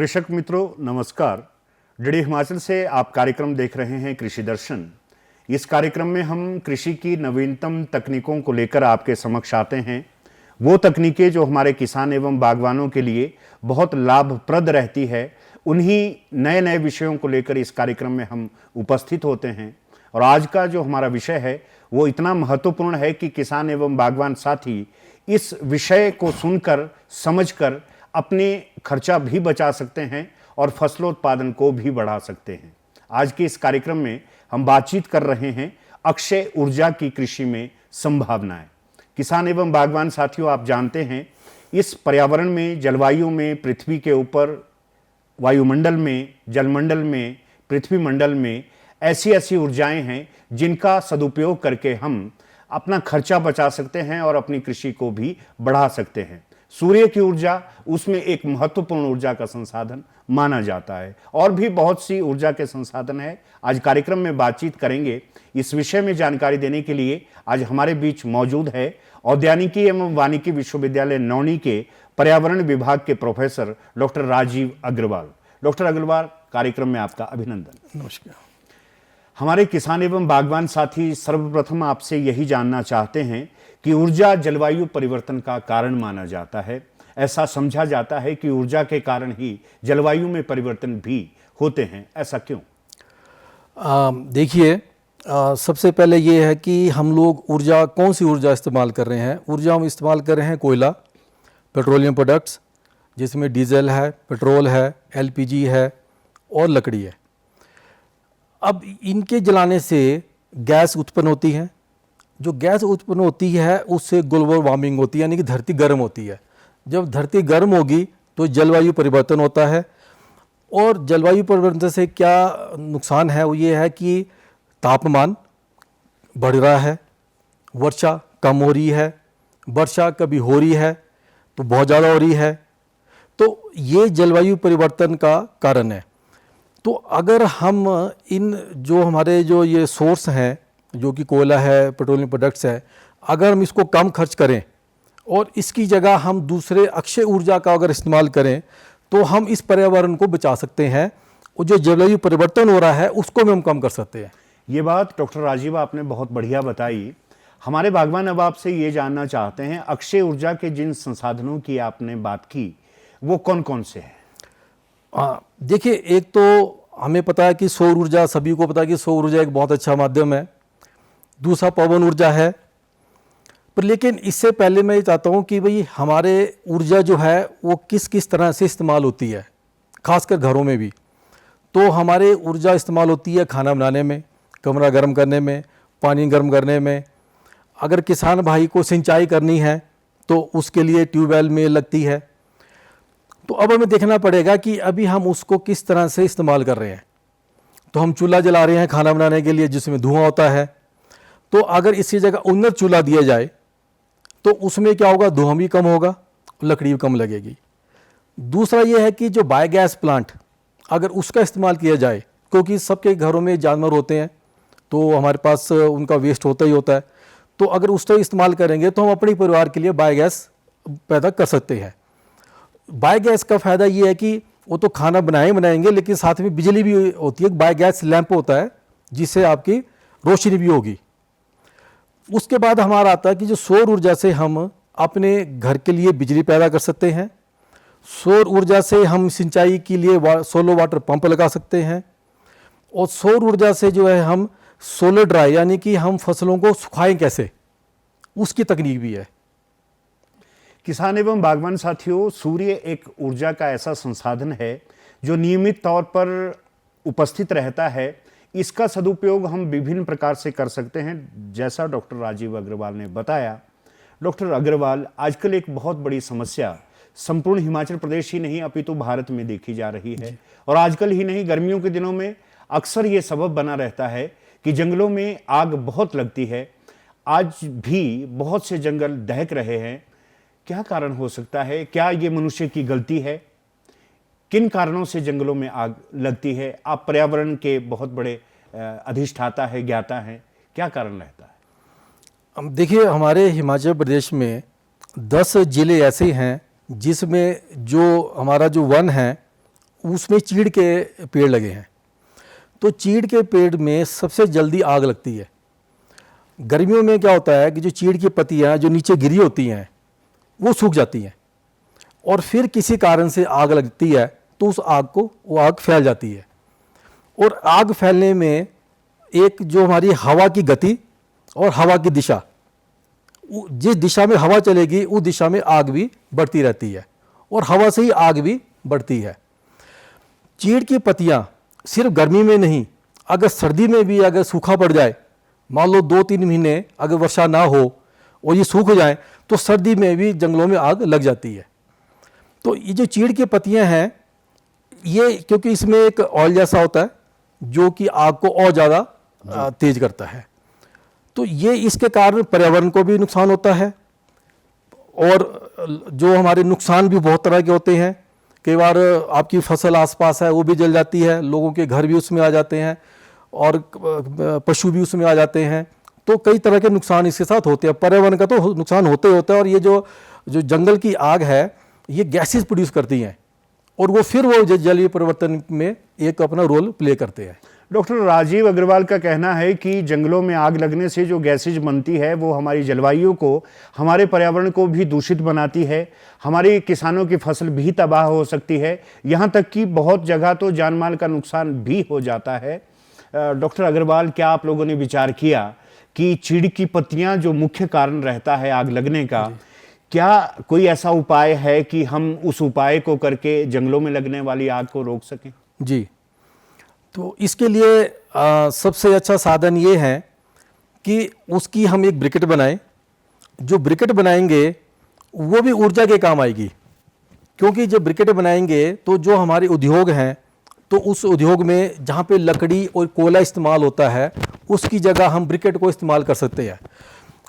कृषक मित्रों नमस्कार। डीडी हिमाचल से आप कार्यक्रम देख रहे हैं कृषि दर्शन। इस कार्यक्रम में हम कृषि की नवीनतम तकनीकों को लेकर आपके समक्ष आते हैं। वो तकनीकें जो हमारे किसान एवं बागवानों के लिए बहुत लाभप्रद रहती है, उन्हीं नए नए विषयों को लेकर इस कार्यक्रम में हम उपस्थित होते हैं। और आज का जो हमारा विषय है वो इतना महत्वपूर्ण है कि किसान एवं बागवान साथी इस विषय को सुनकर समझकर अपने खर्चा भी बचा सकते हैं और फसलोत्पादन को भी बढ़ा सकते हैं। आज के इस कार्यक्रम में हम बातचीत कर रहे हैं अक्षय ऊर्जा की कृषि में संभावनाएं। किसान एवं बागवान साथियों, आप जानते हैं इस पर्यावरण में, जलवायु में, पृथ्वी के ऊपर, वायुमंडल में, जलमंडल में, पृथ्वी मंडल में ऐसी ऐसी ऊर्जाएं हैं जिनका सदुपयोग करके हम अपना खर्चा बचा सकते हैं और अपनी कृषि को भी बढ़ा सकते हैं। सूर्य की ऊर्जा उसमें एक महत्वपूर्ण ऊर्जा का संसाधन माना जाता है और भी बहुत सी ऊर्जा के संसाधन है। आज कार्यक्रम में बातचीत करेंगे। इस विषय में जानकारी देने के लिए आज हमारे बीच मौजूद है औद्यानिकी एवं वानिकी विश्वविद्यालय नौणी के पर्यावरण विभाग के professor doctor Rajeev Agrawal. Doctor Agrawal, कार्यक्रम में आपका अभिनंदन। नमस्कार। हमारे किसान एवं बागवान साथी सर्वप्रथम आपसे यही जानना चाहते हैं कि ऊर्जा जलवायु परिवर्तन का कारण माना जाता है। ऐसा समझा जाता है कि ऊर्जा के कारण ही जलवायु में परिवर्तन भी होते हैं, ऐसा क्यों? देखिए, सबसे पहले ये है कि हम लोग ऊर्जा, कौन सी ऊर्जा इस्तेमाल कर रहे हैं। ऊर्जा हम इस्तेमाल कर रहे हैं कोयला, पेट्रोलियम प्रोडक्ट्स, जिसमें डीजल है, पेट्रोल है, एलपीजी है और लकड़ी है। अब इनके जलाने से गैस उत्पन्न होती है। जो गैस उत्पन्न होती है उससे ग्लोबल वार्मिंग होती है, यानी कि धरती गर्म होती है। जब धरती गर्म होगी तो जलवायु परिवर्तन होता है। और जलवायु परिवर्तन से क्या नुकसान है, वो ये है कि तापमान बढ़ रहा है, वर्षा कम हो रही है, वर्षा कभी हो रही है तो बहुत ज़्यादा हो रही है। तो ये जलवायु परिवर्तन का कारण है। तो अगर हम इन जो हमारे जो ये सोर्स हैं, जो कि कोयला है, पेट्रोलियम प्रोडक्ट्स है, अगर हम इसको कम खर्च करें और इसकी जगह हम दूसरे अक्षय ऊर्जा का अगर इस्तेमाल करें तो हम इस पर्यावरण को बचा सकते हैं और जो जलवायु परिवर्तन हो रहा है उसको भी हम कम कर सकते हैं। ये बात डॉक्टर राजीव आपने बहुत बढ़िया बताई। हमारे बागवान अब आपसे ये जानना चाहते हैं, अक्षय ऊर्जा के जिन संसाधनों की आपने बात की वो कौन कौन से हैं? देखिए, एक तो हमें पता है कि सौर ऊर्जा, सभी को पता है कि सौर ऊर्जा एक बहुत अच्छा माध्यम है। दूसरा पवन ऊर्जा है। पर लेकिन इससे पहले मैं ये चाहता हूँ कि भाई हमारे ऊर्जा जो है वो किस किस तरह से इस्तेमाल होती है, खासकर घरों में भी। तो हमारे ऊर्जा इस्तेमाल होती है खाना बनाने में, कमरा गर्म करने में, पानी गर्म करने में। अगर किसान भाई को सिंचाई करनी है तो उसके लिए ट्यूबवेल में लगती है। तो अब हमें देखना पड़ेगा कि अभी हम उसको किस तरह से इस्तेमाल कर रहे हैं। तो हम चूल्हा जला रहे हैं खाना बनाने के लिए, जिसमें धुआं होता है। तो अगर इसी जगह उन्नत चूल्हा दिया जाए तो उसमें क्या होगा, धुआं भी कम होगा, लकड़ी भी कम लगेगी। दूसरा ये है कि जो बायोगैस प्लांट, अगर उसका इस्तेमाल किया जाए, क्योंकि सबके घरों में जानवर होते हैं तो हमारे पास उनका वेस्ट होता ही होता है। तो अगर उसका इस्तेमाल करेंगे तो हम अपने परिवार के लिए बायोगैस पैदा कर सकते हैं। बायोगैस का फ़ायदा ये है कि वो तो खाना बनाएंगे, लेकिन साथ में बिजली भी होती है। बायोगैस लैंप होता है जिससे आपकी रोशनी भी होगी। उसके बाद हमारा आता है कि जो सौर ऊर्जा से हम अपने घर के लिए बिजली पैदा कर सकते हैं। सौर ऊर्जा से हम सिंचाई के लिए सोलर वाटर पंप लगा सकते हैं। और सौर ऊर्जा से जो है हम सोलर ड्राई, यानी कि हम फसलों को सुखाएं कैसे, उसकी तकनीक भी है। किसान एवं बागवान साथियों, सूर्य एक ऊर्जा का ऐसा संसाधन है जो नियमित तौर पर उपस्थित रहता है। इसका सदुपयोग हम विभिन्न प्रकार से कर सकते हैं, जैसा डॉक्टर राजीव अग्रवाल ने बताया। डॉक्टर अग्रवाल, आजकल एक बहुत बड़ी समस्या संपूर्ण हिमाचल प्रदेश ही नहीं अपितु भारत में देखी जा रही है। और आजकल ही नहीं, गर्मियों के दिनों में अक्सर ये सबब बना रहता है कि जंगलों में आग बहुत लगती है। आज भी बहुत से जंगल दहक रहे हैं। क्या कारण हो सकता है? क्या ये मनुष्य की गलती है? किन कारणों से जंगलों में आग लगती है? आप पर्यावरण के बहुत बड़े अधिष्ठाता है, ज्ञाता हैं, क्या कारण रहता है? देखिए, हमारे हिमाचल प्रदेश में 10 जिले ऐसे हैं जिसमें जो हमारा जो वन है उसमें चीड़ के पेड़ लगे हैं। तो चीड़ के पेड़ में सबसे जल्दी आग लगती है। गर्मियों में क्या होता है कि जो चीड़ की पत्तियाँ जो नीचे गिरी होती हैं वो सूख जाती हैं, और फिर किसी कारण से आग लगती है तो उस आग को वो आग फैल जाती है। और आग फैलने में एक जो हमारी हवा की गति और हवा की दिशा, जिस दिशा में हवा चलेगी उस दिशा में आग भी बढ़ती रहती है, और हवा से ही आग भी बढ़ती है। चीड़ की पत्तियाँ सिर्फ गर्मी में नहीं, अगर सर्दी में भी अगर सूखा पड़ जाए, मान लो 2-3 महीने अगर वर्षा ना हो और ये सूख जाए, तो सर्दी में भी जंगलों में आग लग जाती है। तो ये जो चीड़ की पत्तियाँ हैं, ये क्योंकि इसमें एक ऑयल जैसा होता है जो कि आग को और ज़्यादा तेज करता है, तो ये इसके कारण पर्यावरण को भी नुकसान होता है। और जो हमारे नुकसान भी बहुत तरह के होते हैं। कई बार आपकी फसल आसपास है वो भी जल जाती है, लोगों के घर भी उसमें आ जाते हैं, और पशु भी उसमें आ जाते हैं। तो कई तरह के नुकसान इसके साथ होते हैं। पर्यावरण का तो नुकसान होते ही होता है, और ये जो जंगल की आग है ये गैसेस प्रोड्यूस करती हैं, और वो फिर वो जलीय परिवर्तन में एक अपना रोल प्ले करते हैं। डॉक्टर राजीव अग्रवाल का कहना है कि जंगलों में आग लगने से जो गैसेज बनती है वो हमारी जलवायु को, हमारे पर्यावरण को भी दूषित बनाती है, हमारे किसानों की फसल भी तबाह हो सकती है, यहाँ तक कि बहुत जगह तो जान माल का नुकसान भी हो जाता है। डॉक्टर अग्रवाल, क्या आप लोगों ने विचार किया कि चीड़ की पत्तियां जो मुख्य कारण रहता है आग लगने का, क्या कोई ऐसा उपाय है कि हम उस उपाय को करके जंगलों में लगने वाली आग को रोक सकें? जी, तो इसके लिए सबसे अच्छा साधन ये है कि उसकी हम एक ब्रिकेट बनाएं। जो ब्रिकेट बनाएंगे वो भी ऊर्जा के काम आएगी, क्योंकि जब ब्रिकेट बनाएंगे तो जो हमारे उद्योग हैं, तो उस उद्योग में जहाँ पे लकड़ी और कोयला इस्तेमाल होता है उसकी जगह हम ब्रिकेट को इस्तेमाल कर सकते हैं।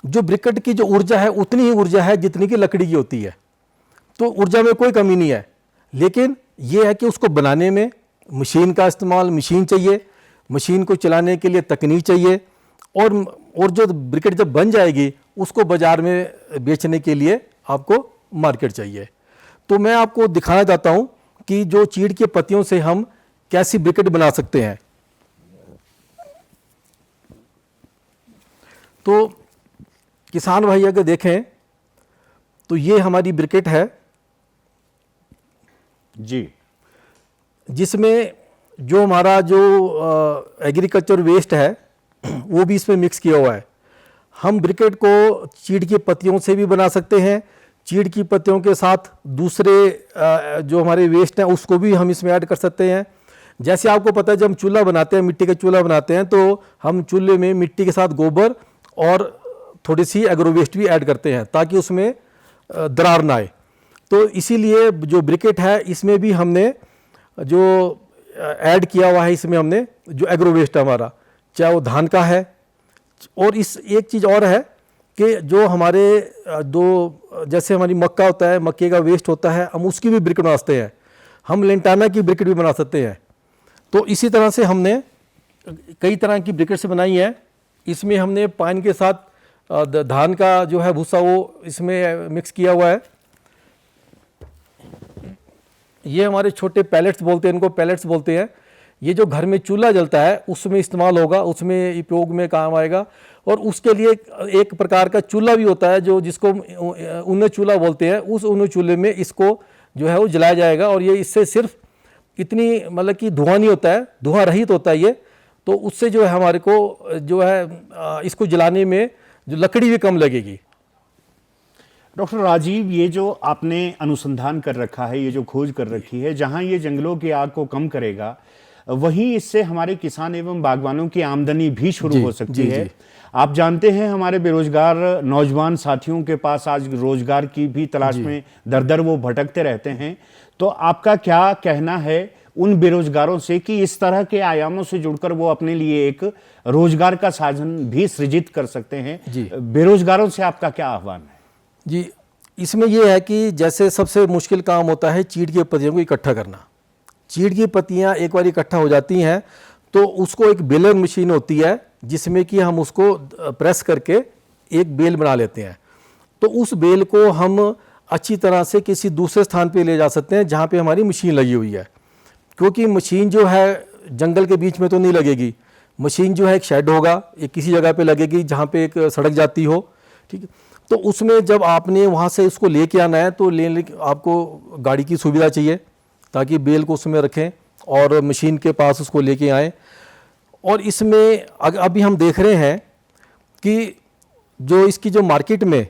जो ब्रिकेट की जो ऊर्जा है उतनी ही ऊर्जा है जितनी की लकड़ी की होती है, तो ऊर्जा में कोई कमी नहीं है। लेकिन ये है कि उसको बनाने में मशीन का इस्तेमाल, मशीन चाहिए, मशीन को चलाने के लिए तकनीक चाहिए, और जो ब्रिकेट जब बन जाएगी उसको बाज़ार में बेचने के लिए आपको मार्केट चाहिए। तो मैं आपको दिखाना चाहता हूँ कि जो चीड़ की पत्तियों से हम कैसी ब्रिकेट बना सकते हैं। तो किसान भाई अगर देखें तो ये हमारी ब्रिकेट है जी, जिसमें जो हमारा जो एग्रीकल्चर वेस्ट है वो भी इसमें मिक्स किया हुआ है। हम ब्रिकेट को चीड़ की पत्तियों से भी बना सकते हैं, चीड़ की पत्तियों के साथ दूसरे जो हमारे वेस्ट हैं उसको भी हम इसमें ऐड कर सकते हैं। जैसे आपको पता है जब हम चूल्हा बनाते हैं, मिट्टी का चूल्हा बनाते हैं, तो हम चूल्हे में मिट्टी के साथ गोबर और थोड़ी सी एग्रो वेस्ट भी ऐड करते हैं ताकि उसमें दरार ना आए। तो इसीलिए जो ब्रिकेट है इसमें भी हमने जो ऐड किया हुआ है, इसमें हमने जो एग्रो वेस्ट है हमारा, चाहे वो धान का है, और इस एक चीज़ और है कि जो हमारे दो जैसे हमारी मक्का होता है, मक्के का वेस्ट होता है, हम उसकी भी ब्रिकेट बना सकते हैं, हम लेंटाना की ब्रिकेट भी बना सकते हैं। तो इसी तरह से हमने कई तरह की ब्रिकेट से बनाई है। इसमें हमने पानी के साथ धान का जो है भूसा वो इसमें मिक्स किया हुआ है। ये हमारे छोटे पैलेट्स बोलते हैं, इनको पैलेट्स बोलते हैं। ये जो घर में चूल्हा जलता है उसमें इस्तेमाल होगा, उसमें उपयोग में काम आएगा। और उसके लिए एक प्रकार का चूल्हा भी होता है जो जिसको ऊने चूल्हा बोलते हैं, उस ऊने चूल्हे में इसको जो है वो जलाया जाएगा। और ये इससे सिर्फ इतनी मतलब कि धुआं नहीं होता है, धुआं रहित होता है ये, तो उससे जो है हमारे को जो है इसको जलाने में जो लकड़ी भी कम लगेगी। डॉक्टर राजीव, ये जो आपने अनुसंधान कर रखा है, ये जो खोज कर रखी है, जहां ये जंगलों की आग को कम करेगा वहीं इससे हमारे किसान एवं बागवानों की आमदनी भी शुरू हो सकती है। आप जानते हैं हमारे बेरोजगार नौजवान साथियों के पास आज रोजगार की भी तलाश में दर दर वो भटकते रहते हैं। तो आपका क्या कहना है उन बेरोजगारों से कि इस तरह के आयामों से जुड़कर वो अपने लिए एक रोजगार का साधन भी सृजित कर सकते हैं? बेरोजगारों से आपका क्या आह्वान है? जी, इसमें यह है कि जैसे सबसे मुश्किल काम होता है चीड़ की पत्तियों को इकट्ठा करना। चीड़ की पत्तियां एक बार इकट्ठा हो जाती हैं तो उसको एक बेलर मशीन होती है जिसमें कि हम उसको प्रेस करके एक बेल बना लेते हैं। तो उस बेल को हम अच्छी तरह से किसी दूसरे स्थान पे ले जा सकते हैं जहाँ पे हमारी मशीन लगी हुई है। क्योंकि मशीन जो है जंगल के बीच में तो नहीं लगेगी, मशीन जो है एक शेड होगा, एक किसी जगह पे लगेगी जहाँ पे एक सड़क जाती हो, ठीक है। तो उसमें जब आपने वहाँ से उसको लेके आना है तो लेने आपको गाड़ी की सुविधा चाहिए ताकि बेल को उसमें रखें और मशीन के पास उसको लेके आएँ। और इसमें अभी हम देख रहे हैं कि जो इसकी जो मार्केट में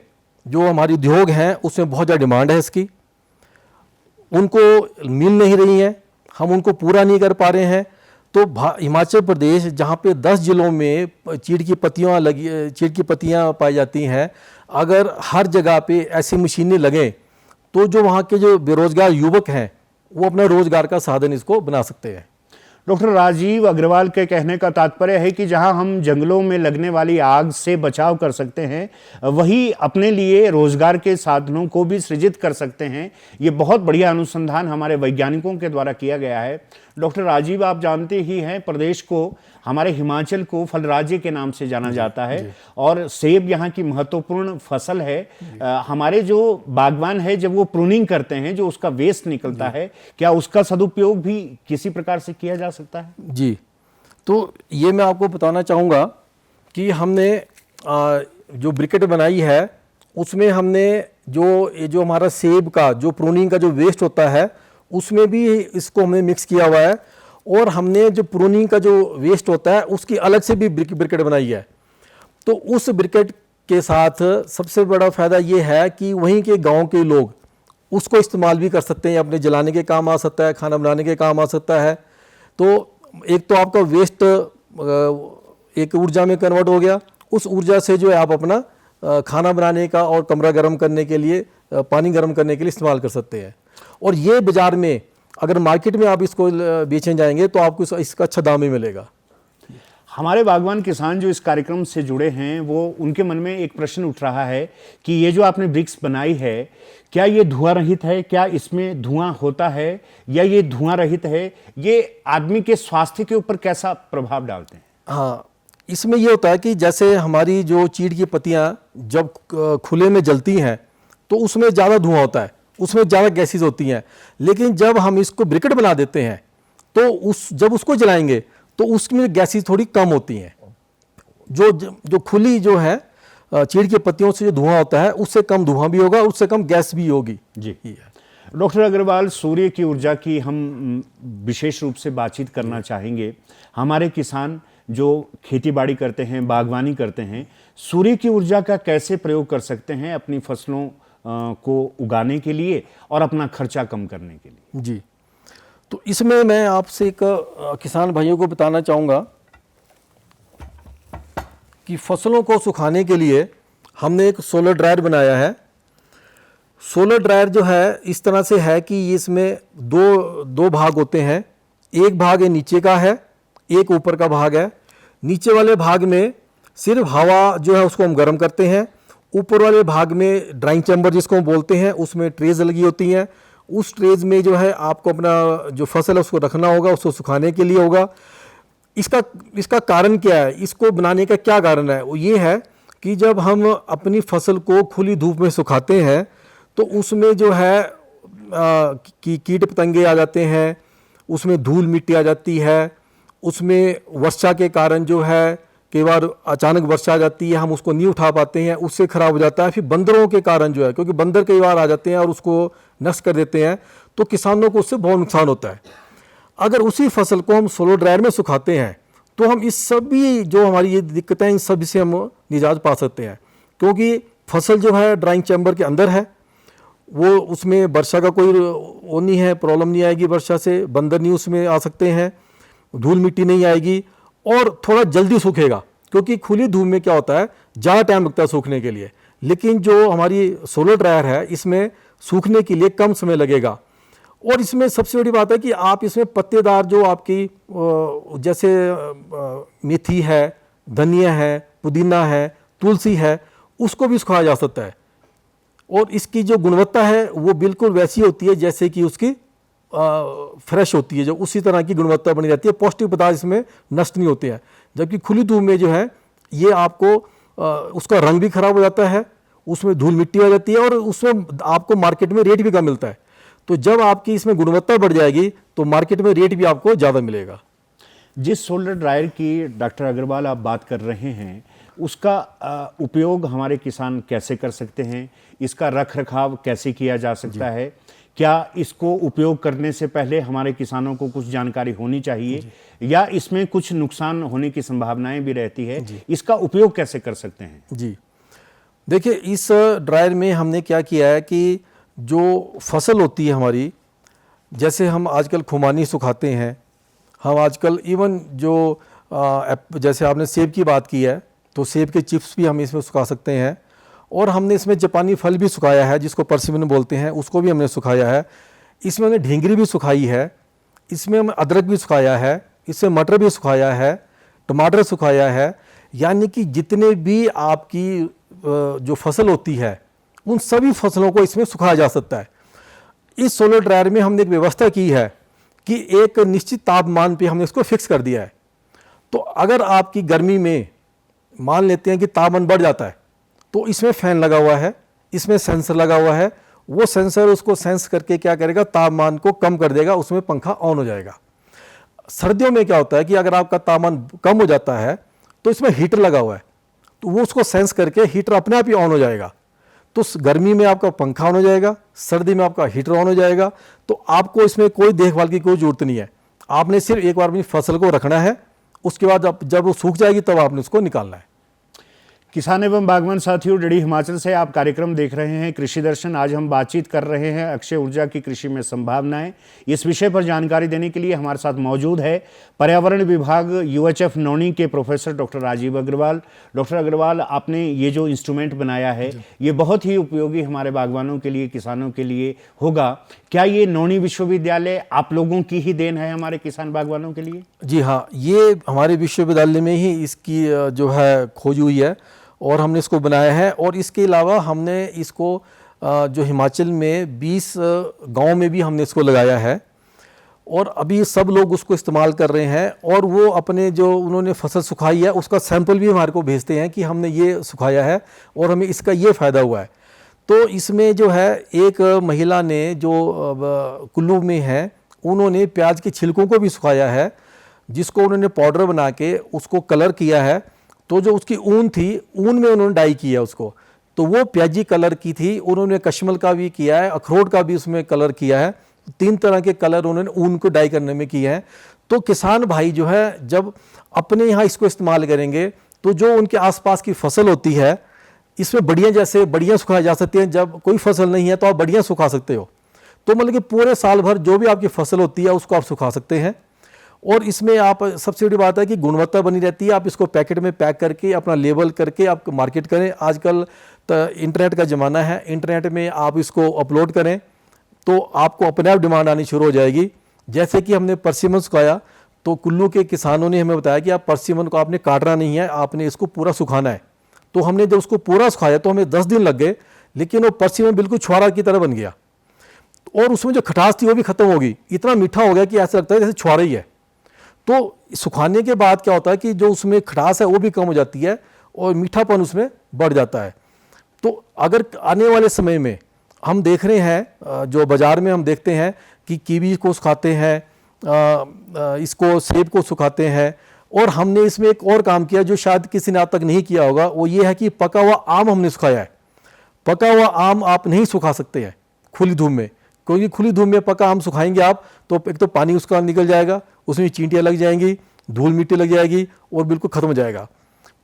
जो हमारी उद्योग हैं उसमें बहुत ज़्यादा डिमांड है इसकी, उनको मिल नहीं रही है, हम उनको पूरा नहीं कर पा रहे हैं। तो हिमाचल प्रदेश जहाँ पे 10 जिलों में चीड़ की पत्तियाँ पाई जाती हैं, अगर हर जगह पे ऐसी मशीनें लगें तो जो वहाँ के जो बेरोजगार युवक हैं वो अपना रोजगार का साधन इसको बना सकते हैं। डॉक्टर राजीव अग्रवाल के कहने का तात्पर्य है कि जहां हम जंगलों में लगने वाली आग से बचाव कर सकते हैं, वही अपने लिए रोजगार के साधनों को भी सृजित कर सकते हैं। ये बहुत बढ़िया अनुसंधान हमारे वैज्ञानिकों के द्वारा किया गया है। डॉक्टर राजीव, आप जानते ही हैं, प्रदेश को, हमारे हिमाचल को फल राज्य के नाम से जाना जाता है और सेब यहाँ की महत्वपूर्ण फसल है। हमारे जो बागवान है, जब वो प्रूनिंग करते हैं, जो उसका वेस्ट निकलता है, क्या उसका सदुपयोग भी किसी प्रकार से किया जा सकता है? जी, तो ये मैं आपको बताना चाहूँगा कि हमने जो ब्रिकेट बनाई है उसमें हमने जो हमारा सेब का जो प्रूनिंग का जो वेस्ट होता है उसमें भी इसको हमने मिक्स किया हुआ है, और हमने जो प्रूनिंग का जो वेस्ट होता है उसकी अलग से भी ब्रिकेट बनाई है। तो उस ब्रिकेट के साथ सबसे बड़ा फ़ायदा ये है कि वहीं के गांव के लोग उसको इस्तेमाल भी कर सकते हैं, अपने जलाने के काम आ सकता है, खाना बनाने के काम आ सकता है। तो एक तो आपका वेस्ट एक ऊर्जा में कन्वर्ट हो गया, उस ऊर्जा से जो है आप अपना खाना बनाने का और कमरा गर्म करने के लिए, पानी गर्म करने के लिए इस्तेमाल कर सकते हैं। और ये बाज़ार में अगर मार्केट में आप इसको बेचने जाएंगे तो आपको इसका अच्छा दाम भी मिलेगा। हमारे बागवान किसान जो इस कार्यक्रम से जुड़े हैं, वो उनके मन में एक प्रश्न उठ रहा है कि ये जो आपने ब्रिक्स बनाई है, क्या ये धुआं रहित है? क्या इसमें धुआं होता है या ये धुआं रहित है? ये आदमी के स्वास्थ्य के ऊपर कैसा प्रभाव डालते हैं? हाँ, इसमें ये होता है कि जैसे हमारी जो चीड़ की पत्तियाँ जब खुले में जलती हैं तो उसमें ज़्यादा धुआं होता है, उसमें ज़्यादा गैसेस होती हैं। लेकिन जब हम इसको ब्रिकेट बना देते हैं तो जब उसको जलाएंगे तो उसमें गैसेस थोड़ी कम होती हैं। जो खुली जो है चीड़ की पत्तियों से जो धुआं होता है उससे कम धुआं भी होगा, उससे कम गैस भी होगी। जी, डॉक्टर अग्रवाल, सूर्य की ऊर्जा की हम विशेष रूप से बातचीत करना चाहेंगे। हमारे किसान जो खेती बाड़ी करते हैं, बागवानी करते हैं, सूर्य की ऊर्जा का कैसे प्रयोग कर सकते हैं अपनी फसलों को उगाने के लिए और अपना खर्चा कम करने के लिए? जी, तो इसमें मैं आपसे एक किसान भाइयों को बताना चाहूँगा कि फसलों को सुखाने के लिए हमने एक सोलर ड्रायर बनाया है। सोलर ड्रायर जो है इस तरह से है कि इसमें दो भाग होते हैं। एक भाग ये नीचे का है, एक ऊपर का भाग है। नीचे वाले भाग में सिर्फ हवा जो है उसको हम गर्म करते हैं। ऊपर वाले भाग में ड्राइंग चैम्बर जिसको हम बोलते हैं, उसमें ट्रेज लगी होती हैं। उस ट्रेज में जो है आपको अपना जो फसल है उसको रखना होगा, उसको सुखाने के लिए होगा। इसका कारण क्या है, इसको बनाने का क्या कारण है? वो ये है कि जब हम अपनी फसल को खुली धूप में सुखाते हैं तो उसमें जो है कीट पतंगे आ जाते हैं, उसमें धूल मिट्टी आ जाती है, उसमें वर्षा के कारण जो है कई बार अचानक वर्षा आ जाती है, हम उसको नहीं उठा पाते हैं, उससे ख़राब हो जाता है। फिर बंदरों के कारण जो है, क्योंकि बंदर कई बार आ जाते हैं और उसको नष्ट कर देते हैं, तो किसानों को उससे बहुत नुकसान होता है। अगर उसी फसल को हम सोलर ड्रायर में सुखाते हैं तो हम इस सभी जो हमारी ये दिक्कतें, इन सभी से हम निजात पा सकते हैं। क्योंकि फसल जो है ड्राइंग चैम्बर के अंदर है, वो उसमें वर्षा का कोई वो नहीं है, प्रॉब्लम नहीं आएगी वर्षा से, बंदर नहीं उसमें आ सकते हैं, धूल मिट्टी नहीं आएगी और थोड़ा जल्दी सूखेगा। क्योंकि खुली धूप में क्या होता है, ज़्यादा टाइम लगता है सूखने के लिए। लेकिन जो हमारी सोलर ड्रायर है इसमें सूखने के लिए कम समय लगेगा। और इसमें सबसे बड़ी बात है कि आप इसमें पत्तेदार जो आपकी जैसे मेथी है, धनिया है, पुदीना है, तुलसी है, उसको भी सुखाया जा सकता है। और इसकी जो गुणवत्ता है वो बिल्कुल वैसी होती है जैसे कि उसकी फ्रेश होती है, जो उसी तरह की गुणवत्ता बनी रहती है। पौष्टिक पदार्थ इसमें नष्ट नहीं होते हैं। जबकि खुली धूप में जो है ये आपको उसका रंग भी खराब हो जाता है, उसमें धूल मिट्टी आ जाती है और उसमें आपको मार्केट में रेट भी कम मिलता है। तो जब आपकी इसमें गुणवत्ता बढ़ जाएगी तो मार्केट में रेट भी आपको ज़्यादा मिलेगा। जिस सोलर ड्रायर की डॉक्टर अग्रवाल आप बात कर रहे हैं, उसका उपयोग हमारे किसान कैसे कर सकते हैं? इसका रख रखाव कैसे किया जा सकता है? क्या इसको उपयोग करने से पहले हमारे किसानों को कुछ जानकारी होनी चाहिए या इसमें कुछ नुकसान होने की संभावनाएं भी रहती है? इसका उपयोग कैसे कर सकते हैं? जी, देखिए, इस ड्रायर में हमने क्या किया है कि जो फसल होती है हमारी, जैसे हम आजकल खुमानी सुखाते हैं, हम आजकल इवन जो जैसे आपने सेब की बात की है, तो सेब के चिप्स भी हम इसमें सुखा सकते हैं। और हमने इसमें जापानी फल भी सुखाया है, जिसको परसिमन बोलते हैं, उसको भी हमने सुखाया है। इसमें हमने ढींगरी भी सुखाई है, इसमें हमने अदरक भी सुखाया है, इसमें मटर भी सुखाया है, टमाटर सुखाया है। यानी कि जितने भी आपकी जो फसल होती है उन सभी फसलों को इसमें सुखाया जा सकता है। इस सोलर ड्रायर में हमने एक व्यवस्था की है कि एक निश्चित तापमान पे हमने इसको फिक्स कर दिया है। तो अगर आपकी गर्मी में मान लेते हैं कि तापमान बढ़ जाता है, तो इसमें फ़ैन लगा हुआ है, इसमें सेंसर लगा हुआ है, वो सेंसर उसको सेंस करके क्या करेगा, तापमान को कम कर देगा, उसमें पंखा ऑन हो जाएगा। सर्दियों में क्या होता है कि अगर आपका तापमान कम हो जाता है तो इसमें हीटर लगा हुआ है, तो वो उसको सेंस करके हीटर अपने आप ही ऑन हो जाएगा। तो गर्मी में आपका पंखा ऑन हो जाएगा, सर्दी में आपका हीटर ऑन हो जाएगा। तो आपको इसमें कोई देखभाल की कोई ज़रूरत नहीं है, आपने सिर्फ एक बार अपनी फसल को रखना है, उसके बाद जब वो सूख जाएगी तब आपने उसको निकालना है। किसान एवं बागवान साथियों, डीडी हिमाचल से आप कार्यक्रम देख रहे हैं कृषि दर्शन। आज हम बातचीत कर रहे हैं अक्षय ऊर्जा की कृषि में संभावनाएं। इस विषय पर जानकारी देने के लिए हमारे साथ मौजूद है पर्यावरण विभाग UHF नौणी के professor doctor Rajeev Agrawal. Doctor Agrawal, आपने ये जो इंस्ट्रूमेंट बनाया है ये बहुत ही उपयोगी हमारे बागवानों के लिए, किसानों के लिए होगा। क्या ये नौणी विश्वविद्यालय आप लोगों की ही देन है हमारे किसान बागवानों के लिए? जी हाँ, ये हमारे विश्वविद्यालय में ही इसकी जो है खोज हुई है और हमने इसको बनाया है। और इसके अलावा हमने इसको जो हिमाचल में 20 गांव में भी हमने इसको लगाया है और अभी सब लोग उसको इस्तेमाल कर रहे हैं। और वो अपने जो उन्होंने फसल सुखाई है उसका सैंपल भी हमारे को भेजते हैं कि हमने ये सुखाया है और हमें इसका ये फ़ायदा हुआ है। तो इसमें जो है एक महिला ने जो कुल्लू में है, उन्होंने प्याज के छिलकों को भी सुखाया है, जिसको उन्होंने पाउडर बना के उसको कलर किया है। तो जो उसकी ऊन थी, ऊन में उन्होंने डाई किया उसको, तो वो प्याजी कलर की थी। उन्होंने कश्मीर का भी किया है, अखरोट का भी उसमें कलर किया है। 3 तरह के कलर उन्होंने ऊन को डाई करने में किए हैं। तो किसान भाई जो है जब अपने यहाँ इसको इस्तेमाल करेंगे तो जो उनके आसपास की फसल होती है, इसमें बढ़िया, जैसे बढ़िया सुखाई जा सकती है। जब कोई फसल नहीं है तो आप बढ़िया सुखा सकते हो। तो मतलब कि पूरे साल भर जो भी आपकी फसल होती है उसको आप सुखा सकते हैं। और इसमें आप सबसे बड़ी बात है कि गुणवत्ता बनी रहती है। आप इसको पैकेट में पैक करके अपना लेबल करके आप मार्केट करें। आजकल इंटरनेट का ज़माना है, इंटरनेट में आप इसको अपलोड करें तो आपको अपने आप डिमांड आनी शुरू हो जाएगी। जैसे कि हमने परसिमन सुखाया, तो कुल्लू के किसानों ने हमें बताया कि आप परसिमन को आपने काटना नहीं है, आपने इसको पूरा सुखाना है। तो हमने जब उसको पूरा सुखाया तो हमें 10 दिन लग गए, लेकिन वो परसिमन बिल्कुल छुआरा की तरह बन गया और उसमें जो खटास थी वो भी खत्म हो गई। इतना मीठा हो गया कि ऐसा लगता है जैसे छुआरा ही है। तो सुखाने के बाद क्या होता है कि जो उसमें खटास है वो भी कम हो जाती है और मीठापन उसमें बढ़ जाता है। तो अगर आने वाले समय में हम देख रहे हैं, जो बाज़ार में हम देखते हैं कि कीवी को सुखाते हैं, इसको सेब को सुखाते हैं। और हमने इसमें एक और काम किया जो शायद किसी ने आज तक नहीं किया होगा, वो ये है कि पका हुआ आम हमने सुखाया है। पका हुआ आम आप नहीं सुखा सकते हैं खुली धूप में, क्योंकि खुली धूप में पका आम सुखाएंगे आप तो एक तो पानी उसका निकल जाएगा, उसमें चींटियाँ लग जाएंगी, धूल मिट्टी लग जाएगी और बिल्कुल ख़त्म हो जाएगा।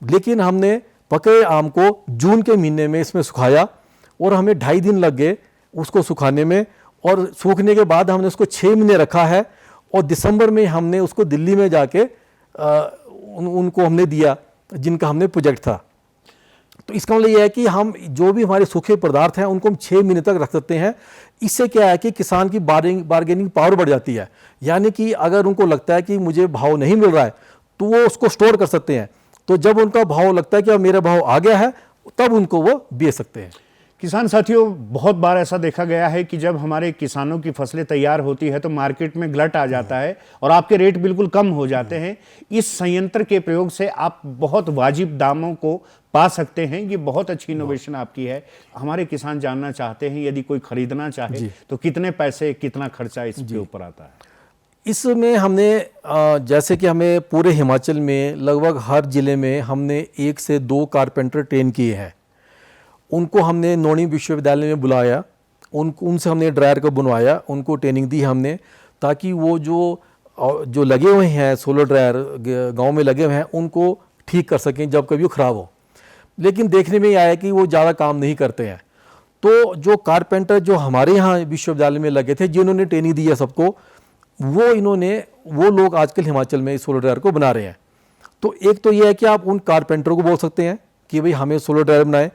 लेकिन हमने पके आम को जून के महीने में इसमें सुखाया और हमें 2.5 दिन लग गए उसको सुखाने में। और सूखने के बाद हमने उसको 6 महीने रखा है और दिसंबर में हमने उसको दिल्ली में जाके उनको हमने दिया जिनका हमने प्रोजेक्ट था। तो इसका मतलब यह है कि हम जो भी हमारे सूखे पदार्थ हैं उनको हम 6 महीने तक रख सकते हैं। इससे क्या है कि किसान की बार्गेनिंग पावर बढ़ जाती है। यानी कि अगर उनको लगता है कि मुझे भाव नहीं मिल रहा है तो वो उसको स्टोर कर सकते हैं। तो जब उनका भाव लगता है कि अब मेरा भाव आ गया है तब उनको वो बेच सकते हैं। किसान साथियों, बहुत बार ऐसा देखा गया है कि जब हमारे किसानों की फसलें तैयार होती है तो मार्केट में गलट आ जाता है और आपके रेट बिल्कुल कम हो जाते हैं। इस संयंत्र के प्रयोग से आप बहुत वाजिब दामों को पा सकते हैं। ये बहुत अच्छी इनोवेशन आपकी है। हमारे किसान जानना चाहते हैं, यदि कोई खरीदना चाहे तो कितने पैसे, कितना खर्चा इसके ऊपर आता है? इसमें हमने जैसे कि हमें पूरे हिमाचल में लगभग हर ज़िले में हमने 1 से 2 कारपेंटर ट्रेन किए हैं। उनको हमने नौणी विश्वविद्यालय में बुलाया, उनसे हमने ड्रायर को बनवाया, उनको ट्रेनिंग दी हमने, ताकि वो जो लगे हुए हैं सोलर ड्रायर गांव में लगे हुए हैं उनको ठीक कर सकें जब कभी वो ख़राब हो। लेकिन देखने में ये आया कि वो ज़्यादा काम नहीं करते हैं। तो जो कारपेंटर जो हमारे यहाँ विश्वविद्यालय में लगे थे, जिन्होंने ट्रेनिंग दी है सबको, वो लोग आजकल हिमाचल में इस सोलर ड्रायर को बना रहे हैं। तो एक तो ये है कि आप उन कारपेंटरों को बोल सकते हैं कि भाई हमें सोलर ड्रायर बनाए,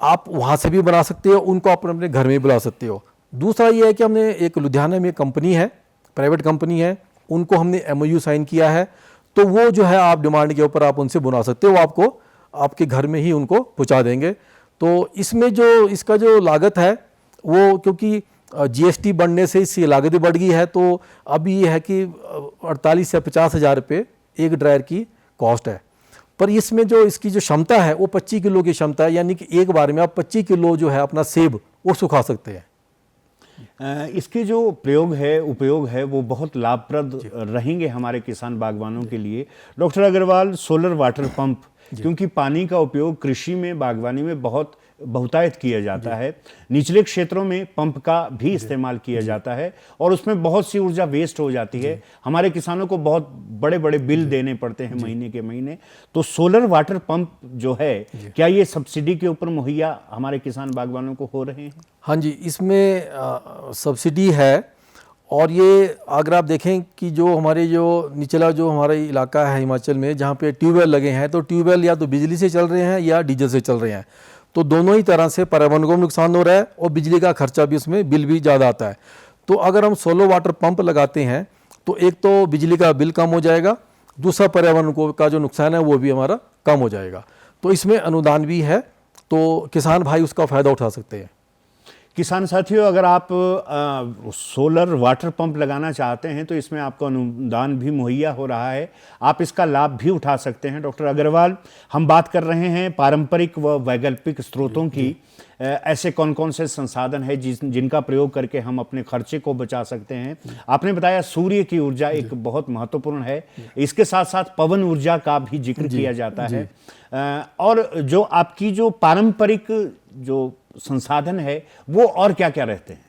आप वहाँ से भी बना सकते हो, उनको अपने घर में भी बुला सकते हो। दूसरा ये है कि हमने एक लुधियाना में कंपनी है, प्राइवेट कंपनी है, उनको हमने MOU साइन किया है। तो वो जो है आप डिमांड के ऊपर आप उनसे बना सकते हो, आपको आपके घर में ही उनको पहुँचा देंगे। तो इसमें जो इसका जो लागत है वो, क्योंकि GST बढ़ने से इसकी लागत बढ़ गई है, तो अभी ये है कि 48 से 50 हज़ार रुपये एक ड्रायर की कॉस्ट है। पर इसमें जो इसकी जो क्षमता है वो 25 किलो की क्षमता है, यानी कि एक बार में आप 25 किलो जो है अपना सेब वो सुखा सकते हैं। इसके जो उपयोग है वो बहुत लाभप्रद रहेंगे हमारे किसान बागवानों के लिए। Doctor Agrawal, solar water pump, क्योंकि पानी का उपयोग कृषि में, बागवानी में बहुतायत किया जाता है, निचले क्षेत्रों में पंप का भी इस्तेमाल किया जाता है और उसमें बहुत सी ऊर्जा वेस्ट हो जाती है। हमारे किसानों को बहुत बड़े बड़े बिल देने पड़ते हैं महीने के महीने। तो सोलर वाटर पंप जो है, क्या ये सब्सिडी के ऊपर मुहैया हमारे किसान बागवानों को हो रहे हैं? हाँ जी, इसमें सब्सिडी है। और ये अगर आप देखें कि जो हमारे जो निचला जो हमारा इलाका है हिमाचल में, जहाँ पे ट्यूबवेल लगे हैं, तो ट्यूबवेल या तो बिजली से चल रहे हैं या डीजल से चल रहे हैं। तो दोनों ही तरह से पर्यावरण को नुकसान हो रहा है और बिजली का खर्चा भी, उसमें बिल भी ज़्यादा आता है। तो अगर हम सोलर वाटर पंप लगाते हैं तो एक तो बिजली का बिल कम हो जाएगा, दूसरा पर्यावरण को का जो नुकसान है वो भी हमारा कम हो जाएगा। तो इसमें अनुदान भी है, तो किसान भाई उसका फ़ायदा उठा सकते हैं। किसान साथियों, अगर आप सोलर वाटर पंप लगाना चाहते हैं तो इसमें आपको अनुदान भी मुहैया हो रहा है, आप इसका लाभ भी उठा सकते हैं। डॉक्टर अग्रवाल, हम बात कर रहे हैं पारंपरिक व वैकल्पिक स्रोतों की। ऐसे कौन कौन से संसाधन है जिनका प्रयोग करके हम अपने खर्चे को बचा सकते हैं? आपने बताया सूर्य की ऊर्जा एक बहुत महत्वपूर्ण है, इसके साथ साथ पवन ऊर्जा का भी जिक्र किया जाता है। और जो आपकी जो पारंपरिक जो संसाधन है वो और क्या क्या रहते हैं?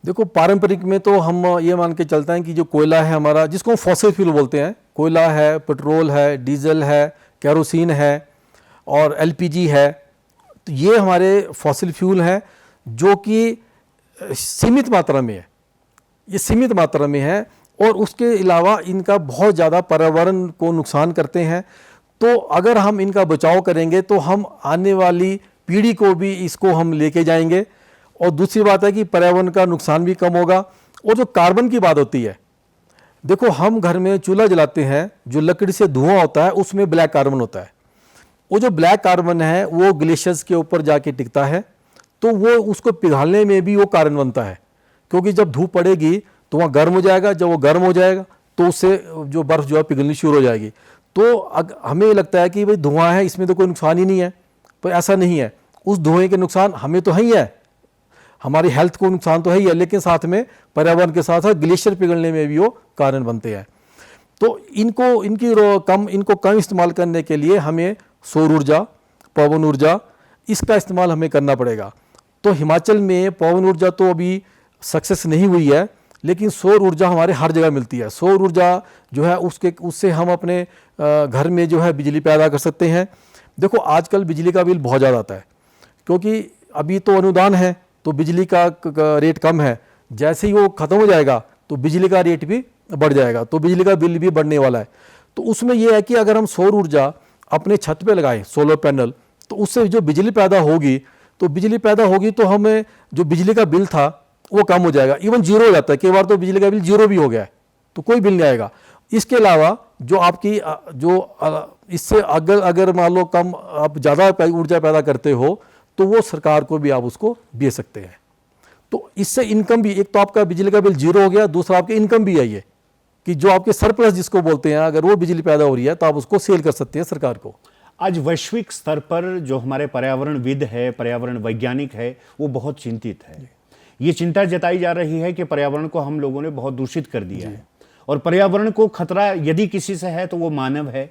देखो, पारंपरिक में तो हम ये मान के चलते हैं कि जो कोयला है हमारा, जिसको हम फॉसिल फ्यूल बोलते हैं, कोयला है, पेट्रोल है, डीजल है, केरोसिन है और LPG है। तो ये हमारे फॉसिल फ्यूल हैं जो कि सीमित मात्रा में है, ये सीमित मात्रा में है और उसके अलावा इनका बहुत ज़्यादा पर्यावरण को नुकसान करते हैं। तो अगर हम इनका बचाव करेंगे तो हम आने वाली पीढ़ी को भी इसको हम लेके जाएंगे। और दूसरी बात है कि पर्यावरण का नुकसान भी कम होगा। और जो कार्बन की बात होती है, देखो हम घर में चूल्हा जलाते हैं, जो लकड़ी से धुआं होता है उसमें ब्लैक कार्बन होता है। वो जो ब्लैक कार्बन है वो ग्लेशियर्स के ऊपर जाके टिकता है, तो वो उसको पिघालने में भी वो कारण बनता है, क्योंकि जब धूप पड़ेगी तो वहाँ गर्म हो जाएगा, जब वो गर्म हो जाएगा तो उससे जो बर्फ़ जो है पिघलनी शुरू हो जाएगी। तो हमें लगता है कि भाई धुआं है, इसमें तो कोई नुकसान ही नहीं है, पर ऐसा नहीं है। उस धुएं के नुकसान हमें तो है ही है, हमारी हेल्थ को नुकसान तो है ही है, लेकिन साथ में पर्यावरण के साथ साथ ग्लेशियर पिघलने में भी वो कारण बनते हैं। तो इनको कम इस्तेमाल करने के लिए हमें सौर ऊर्जा, पवन ऊर्जा, इसका इस्तेमाल हमें करना पड़ेगा। तो हिमाचल में पवन ऊर्जा तो अभी सक्सेस नहीं हुई है, लेकिन सौर ऊर्जा हमारे हर जगह मिलती है। सौर ऊर्जा जो है उससे हम अपने घर में जो है बिजली पैदा कर सकते हैं। देखो आजकल बिजली का बिल बहुत ज़्यादा आता है, क्योंकि अभी तो अनुदान है तो बिजली का रेट कम है, जैसे ही वो ख़त्म हो जाएगा तो बिजली का रेट भी बढ़ जाएगा, तो बिजली का बिल भी बढ़ने वाला है। तो उसमें यह है कि अगर हम सौर ऊर्जा अपने छत पे लगाएं, सोलर पैनल, तो उससे जो बिजली पैदा होगी तो हमें जो बिजली का बिल था वो कम हो जाएगा, इवन जीरो हो जाता है। कई बार तो बिजली का बिल जीरो भी हो गया है, तो कोई बिल नहीं आएगा। इसके अलावा जो आपकी इससे अगर मान लो कम आप ज़्यादा ऊर्जा पैदा करते हो तो वो सरकार को भी आप उसको दे सकते हैं। तो इससे इनकम भी, एक तो आपका बिजली का बिल जीरो हो गया, दूसरा आपकी इनकम भी आई है कि जो आपके सरप्लस जिसको बोलते हैं, अगर वो बिजली पैदा हो रही है तो आप उसको सेल कर सकते हैं सरकार को। आज वैश्विक स्तर पर जो हमारे पर्यावरणविद है, पर्यावरण वैज्ञानिक है, वो बहुत चिंतित है। ये चिंता जताई जा रही है कि पर्यावरण को हम लोगों ने बहुत दूषित कर दिया है और पर्यावरण को खतरा यदि किसी से है तो वो मानव है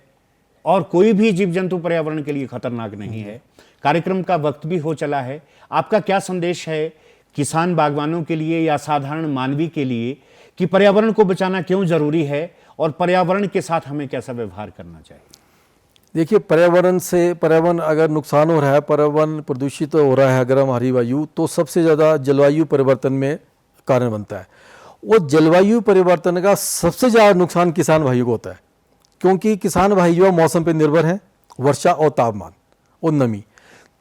और कोई भी जीव जंतु पर्यावरण के लिए खतरनाक नहीं है। कार्यक्रम का वक्त भी हो चला है। आपका क्या संदेश है किसान बागवानों के लिए या साधारण मानवी के लिए कि पर्यावरण को बचाना क्यों जरूरी है और पर्यावरण के साथ हमें कैसा व्यवहार करना चाहिए? देखिए, पर्यावरण अगर नुकसान हो रहा है, पर्यावरण प्रदूषित हो रहा है अगर हमारी वायु, तो सबसे ज़्यादा जलवायु परिवर्तन में कारण बनता है। वो जलवायु परिवर्तन का सबसे ज़्यादा नुकसान किसान भाइयों को होता है, क्योंकि किसान भाई जो मौसम पर निर्भर हैं, वर्षा और तापमान और नमी।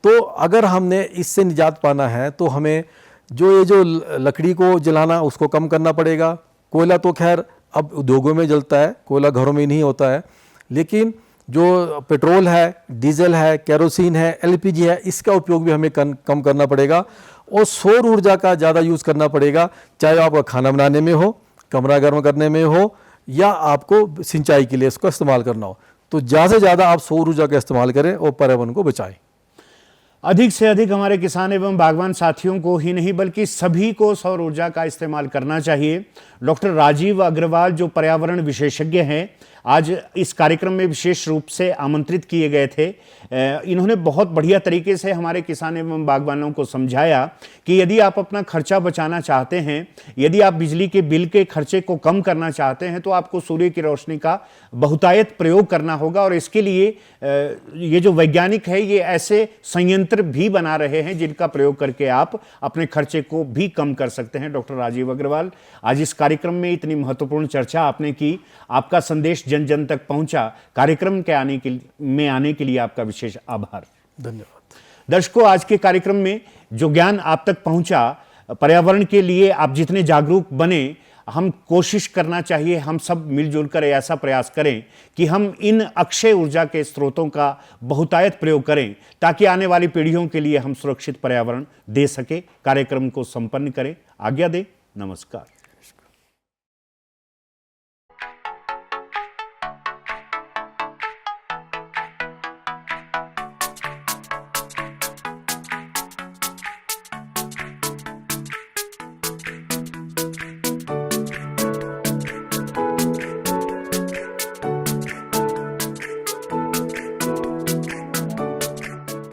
तो अगर हमने इससे निजात पाना है तो हमें ये जो लकड़ी को जलाना उसको कम करना पड़ेगा। कोयला तो खैर अब उद्योगों में जलता है, कोयला घरों में नहीं होता है, लेकिन जो पेट्रोल है, डीजल है, केरोसिन है, एलपीजी है, इसका उपयोग भी हमें कम करना पड़ेगा और सौर ऊर्जा का ज़्यादा यूज़ करना पड़ेगा, चाहे आपका खाना बनाने में हो, कमरा गर्म करने में हो या आपको सिंचाई के लिए इसका इस्तेमाल करना हो। तो ज़्यादा से ज़्यादा आप सौर ऊर्जा का इस्तेमाल करें और पर्यावरण को बचाएं। अधिक से अधिक हमारे किसान एवं बागवान साथियों को ही नहीं बल्कि सभी को सौर ऊर्जा का इस्तेमाल करना चाहिए। डॉक्टर राजीव अग्रवाल जो पर्यावरण विशेषज्ञ हैं, आज इस कार्यक्रम में विशेष रूप से आमंत्रित किए गए थे। इन्होंने बहुत बढ़िया तरीके से हमारे किसान एवं बागवानों को समझाया कि यदि आप अपना खर्चा बचाना चाहते हैं, यदि आप बिजली के बिल के खर्चे को कम करना चाहते हैं, तो आपको सूर्य की रोशनी का बहुतायत प्रयोग करना होगा और इसके लिए ये जो वैज्ञानिक है ये ऐसे संयंत्र भी बना रहे हैं जिनका प्रयोग करके आप अपने खर्चे को भी कम कर सकते हैं। डॉक्टर राजीव अग्रवाल, आज इस कार्यक्रम में इतनी महत्वपूर्ण चर्चा आपने की, आपका संदेश जन जन तक पहुंचा। कार्यक्रम के आने के लिए आपका विशेष आभार। धन्यवाद। दर्शकों, आज के कार्यक्रम में जो ज्ञान आप तक पहुंचा, पर्यावरण के लिए आप जितने जागरूक बने, हम कोशिश करना चाहिए, हम सब मिलजुल कर ऐसा प्रयास करें कि हम इन अक्षय ऊर्जा के स्रोतों का बहुतायत प्रयोग करें ताकि आने वाली पीढ़ियों के लिए हम सुरक्षित पर्यावरण दे सके। कार्यक्रम को संपन्न करें। आज्ञा दें। नमस्कार।